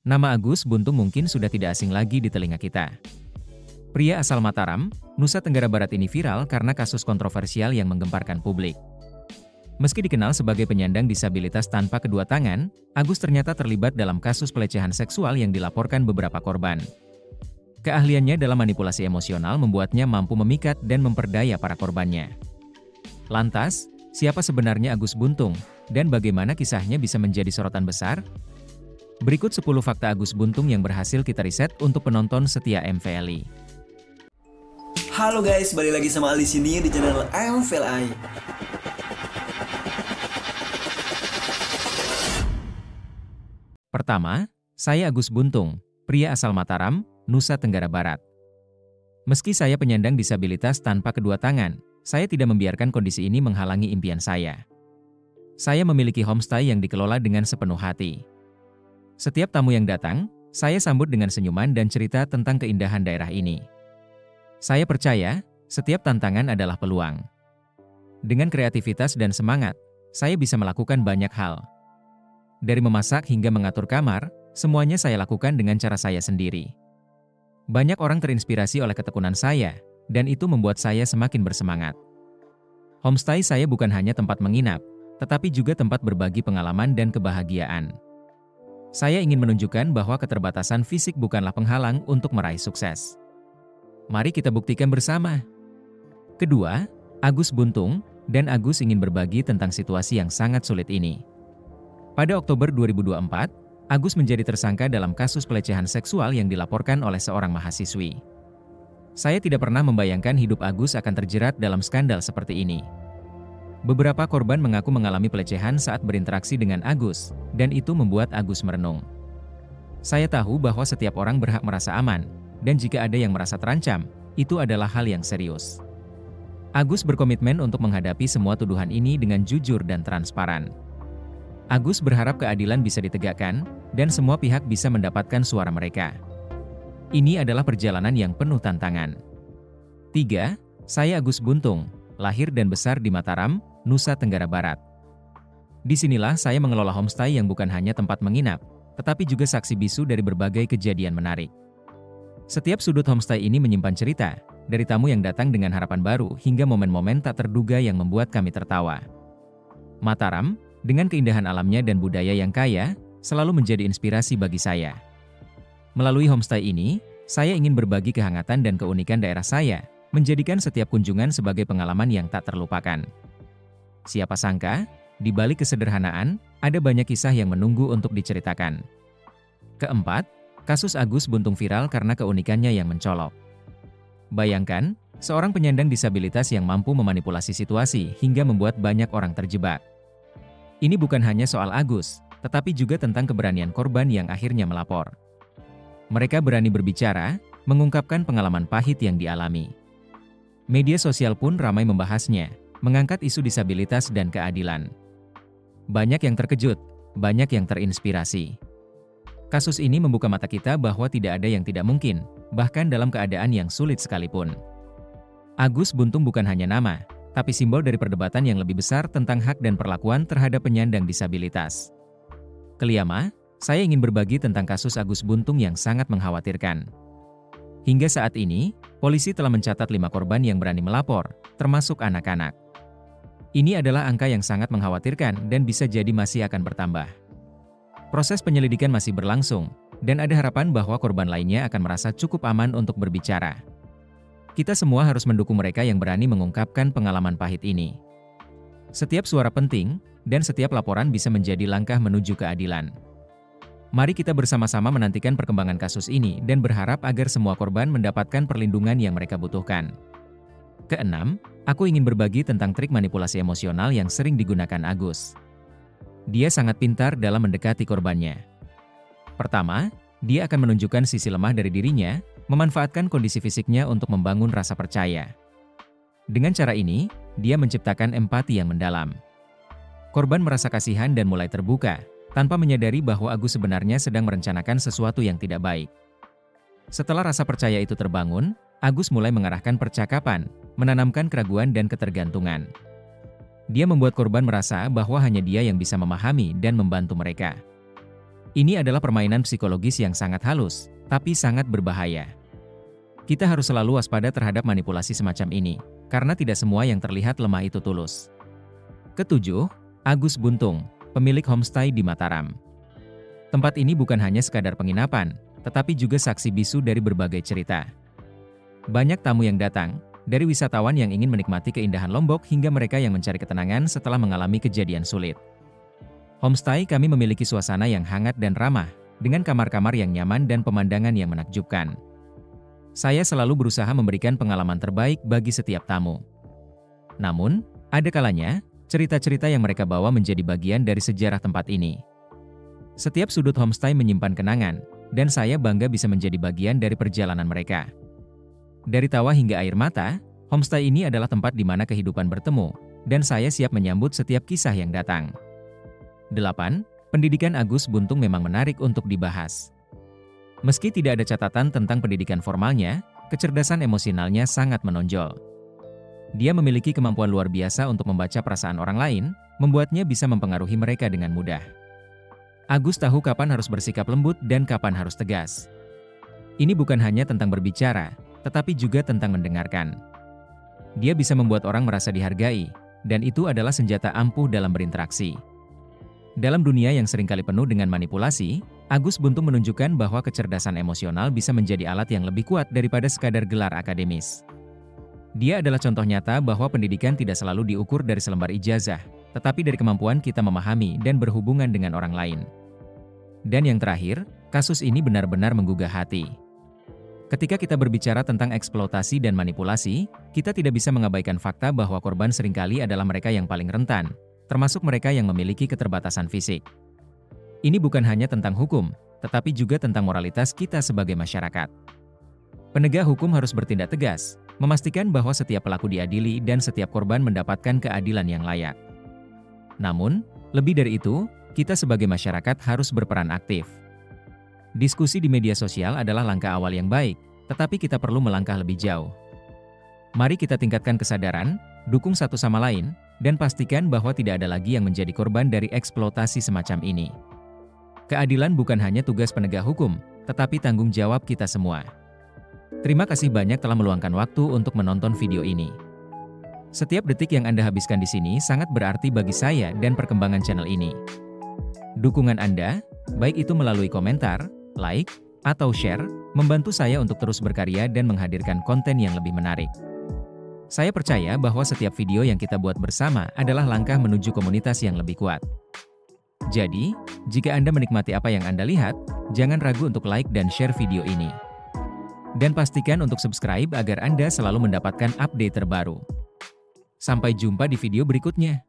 Nama Agus Buntung mungkin sudah tidak asing lagi di telinga kita. Pria asal Mataram, Nusa Tenggara Barat ini viral karena kasus kontroversial yang menggemparkan publik. Meski dikenal sebagai penyandang disabilitas tanpa kedua tangan, Agus ternyata terlibat dalam kasus pelecehan seksual yang dilaporkan beberapa korban. Keahliannya dalam manipulasi emosional membuatnya mampu memikat dan memperdaya para korbannya. Lantas, siapa sebenarnya Agus Buntung, dan bagaimana kisahnya bisa menjadi sorotan besar? Berikut 10 fakta Agus Buntung yang berhasil kita riset untuk penonton setia MVLI. Halo guys, balik lagi sama Ali sini di channel MVLI. Pertama, saya Agus Buntung, pria asal Mataram, Nusa Tenggara Barat. Meski saya penyandang disabilitas tanpa kedua tangan, saya tidak membiarkan kondisi ini menghalangi impian saya. Saya memiliki homestay yang dikelola dengan sepenuh hati. Setiap tamu yang datang, saya sambut dengan senyuman dan cerita tentang keindahan daerah ini. Saya percaya, setiap tantangan adalah peluang. Dengan kreativitas dan semangat, saya bisa melakukan banyak hal. Dari memasak hingga mengatur kamar, semuanya saya lakukan dengan cara saya sendiri. Banyak orang terinspirasi oleh ketekunan saya, dan itu membuat saya semakin bersemangat. Homestay saya bukan hanya tempat menginap, tetapi juga tempat berbagi pengalaman dan kebahagiaan. Saya ingin menunjukkan bahwa keterbatasan fisik bukanlah penghalang untuk meraih sukses. Mari kita buktikan bersama. Kedua, Agus Buntung, dan Agus ingin berbagi tentang situasi yang sangat sulit ini. Pada Oktober 2024, Agus menjadi tersangka dalam kasus pelecehan seksual yang dilaporkan oleh seorang mahasiswi. Saya tidak pernah membayangkan hidup Agus akan terjerat dalam skandal seperti ini. Beberapa korban mengaku mengalami pelecehan saat berinteraksi dengan Agus, dan itu membuat Agus merenung. Saya tahu bahwa setiap orang berhak merasa aman, dan jika ada yang merasa terancam, itu adalah hal yang serius. Agus berkomitmen untuk menghadapi semua tuduhan ini dengan jujur dan transparan. Agus berharap keadilan bisa ditegakkan, dan semua pihak bisa mendapatkan suara mereka. Ini adalah perjalanan yang penuh tantangan. 3. Saya Agus Buntung, lahir dan besar di Mataram, Nusa Tenggara Barat. Disinilah saya mengelola homestay yang bukan hanya tempat menginap, tetapi juga saksi bisu dari berbagai kejadian menarik. Setiap sudut homestay ini menyimpan cerita, dari tamu yang datang dengan harapan baru hingga momen-momen tak terduga yang membuat kami tertawa. Mataram, dengan keindahan alamnya dan budaya yang kaya, selalu menjadi inspirasi bagi saya. Melalui homestay ini, saya ingin berbagi kehangatan dan keunikan daerah saya, menjadikan setiap kunjungan sebagai pengalaman yang tak terlupakan. Siapa sangka, di balik kesederhanaan, ada banyak kisah yang menunggu untuk diceritakan. Keempat, kasus Agus Buntung viral karena keunikannya yang mencolok. Bayangkan, seorang penyandang disabilitas yang mampu memanipulasi situasi hingga membuat banyak orang terjebak. Ini bukan hanya soal Agus, tetapi juga tentang keberanian korban yang akhirnya melapor. Mereka berani berbicara, mengungkapkan pengalaman pahit yang dialami. Media sosial pun ramai membahasnya, mengangkat isu disabilitas dan keadilan. Banyak yang terkejut, banyak yang terinspirasi. Kasus ini membuka mata kita bahwa tidak ada yang tidak mungkin, bahkan dalam keadaan yang sulit sekalipun. Agus Buntung bukan hanya nama, tapi simbol dari perdebatan yang lebih besar tentang hak dan perlakuan terhadap penyandang disabilitas. Kelima, saya ingin berbagi tentang kasus Agus Buntung yang sangat mengkhawatirkan. Hingga saat ini, polisi telah mencatat 5 korban yang berani melapor, termasuk anak-anak. Ini adalah angka yang sangat mengkhawatirkan dan bisa jadi masih akan bertambah. Proses penyelidikan masih berlangsung, dan ada harapan bahwa korban lainnya akan merasa cukup aman untuk berbicara. Kita semua harus mendukung mereka yang berani mengungkapkan pengalaman pahit ini. Setiap suara penting, dan setiap laporan bisa menjadi langkah menuju keadilan. Mari kita bersama-sama menantikan perkembangan kasus ini dan berharap agar semua korban mendapatkan perlindungan yang mereka butuhkan. Keenam, aku ingin berbagi tentang trik manipulasi emosional yang sering digunakan Agus. Dia sangat pintar dalam mendekati korbannya. Pertama, dia akan menunjukkan sisi lemah dari dirinya, memanfaatkan kondisi fisiknya untuk membangun rasa percaya. Dengan cara ini, dia menciptakan empati yang mendalam. Korban merasa kasihan dan mulai terbuka, tanpa menyadari bahwa Agus sebenarnya sedang merencanakan sesuatu yang tidak baik. Setelah rasa percaya itu terbangun, Agus mulai mengarahkan percakapan, menanamkan keraguan dan ketergantungan. Dia membuat korban merasa bahwa hanya dia yang bisa memahami dan membantu mereka. Ini adalah permainan psikologis yang sangat halus, tapi sangat berbahaya. Kita harus selalu waspada terhadap manipulasi semacam ini, karena tidak semua yang terlihat lemah itu tulus. Ketujuh, Agus Buntung, pemilik homestay di Mataram. Tempat ini bukan hanya sekadar penginapan, tetapi juga saksi bisu dari berbagai cerita. Banyak tamu yang datang, dari wisatawan yang ingin menikmati keindahan Lombok hingga mereka yang mencari ketenangan setelah mengalami kejadian sulit. Homestay kami memiliki suasana yang hangat dan ramah, dengan kamar-kamar yang nyaman dan pemandangan yang menakjubkan. Saya selalu berusaha memberikan pengalaman terbaik bagi setiap tamu. Namun, ada kalanya, cerita-cerita yang mereka bawa menjadi bagian dari sejarah tempat ini. Setiap sudut homestay menyimpan kenangan, dan saya bangga bisa menjadi bagian dari perjalanan mereka. Dari tawa hingga air mata, homestay ini adalah tempat di mana kehidupan bertemu, dan saya siap menyambut setiap kisah yang datang. 8. Pendidikan Agus Buntung memang menarik untuk dibahas. Meski tidak ada catatan tentang pendidikan formalnya, kecerdasan emosionalnya sangat menonjol. Dia memiliki kemampuan luar biasa untuk membaca perasaan orang lain, membuatnya bisa mempengaruhi mereka dengan mudah. Agus tahu kapan harus bersikap lembut dan kapan harus tegas. Ini bukan hanya tentang berbicara, tetapi juga tentang mendengarkan. Dia bisa membuat orang merasa dihargai, dan itu adalah senjata ampuh dalam berinteraksi. Dalam dunia yang seringkali penuh dengan manipulasi, Agus Buntung menunjukkan bahwa kecerdasan emosional bisa menjadi alat yang lebih kuat daripada sekadar gelar akademis. Dia adalah contoh nyata bahwa pendidikan tidak selalu diukur dari selembar ijazah, tetapi dari kemampuan kita memahami dan berhubungan dengan orang lain. Dan yang terakhir, kasus ini benar-benar menggugah hati. Ketika kita berbicara tentang eksploitasi dan manipulasi, kita tidak bisa mengabaikan fakta bahwa korban seringkali adalah mereka yang paling rentan, termasuk mereka yang memiliki keterbatasan fisik. Ini bukan hanya tentang hukum, tetapi juga tentang moralitas kita sebagai masyarakat. Penegak hukum harus bertindak tegas, memastikan bahwa setiap pelaku diadili dan setiap korban mendapatkan keadilan yang layak. Namun, lebih dari itu, kita sebagai masyarakat harus berperan aktif. Diskusi di media sosial adalah langkah awal yang baik, tetapi kita perlu melangkah lebih jauh. Mari kita tingkatkan kesadaran, dukung satu sama lain, dan pastikan bahwa tidak ada lagi yang menjadi korban dari eksploitasi semacam ini. Keadilan bukan hanya tugas penegak hukum, tetapi tanggung jawab kita semua. Terima kasih banyak telah meluangkan waktu untuk menonton video ini. Setiap detik yang Anda habiskan di sini sangat berarti bagi saya dan perkembangan channel ini. Dukungan Anda, baik itu melalui komentar, like, atau share, membantu saya untuk terus berkarya dan menghadirkan konten yang lebih menarik. Saya percaya bahwa setiap video yang kita buat bersama adalah langkah menuju komunitas yang lebih kuat. Jadi, jika Anda menikmati apa yang Anda lihat, jangan ragu untuk like dan share video ini. Dan pastikan untuk subscribe agar Anda selalu mendapatkan update terbaru. Sampai jumpa di video berikutnya.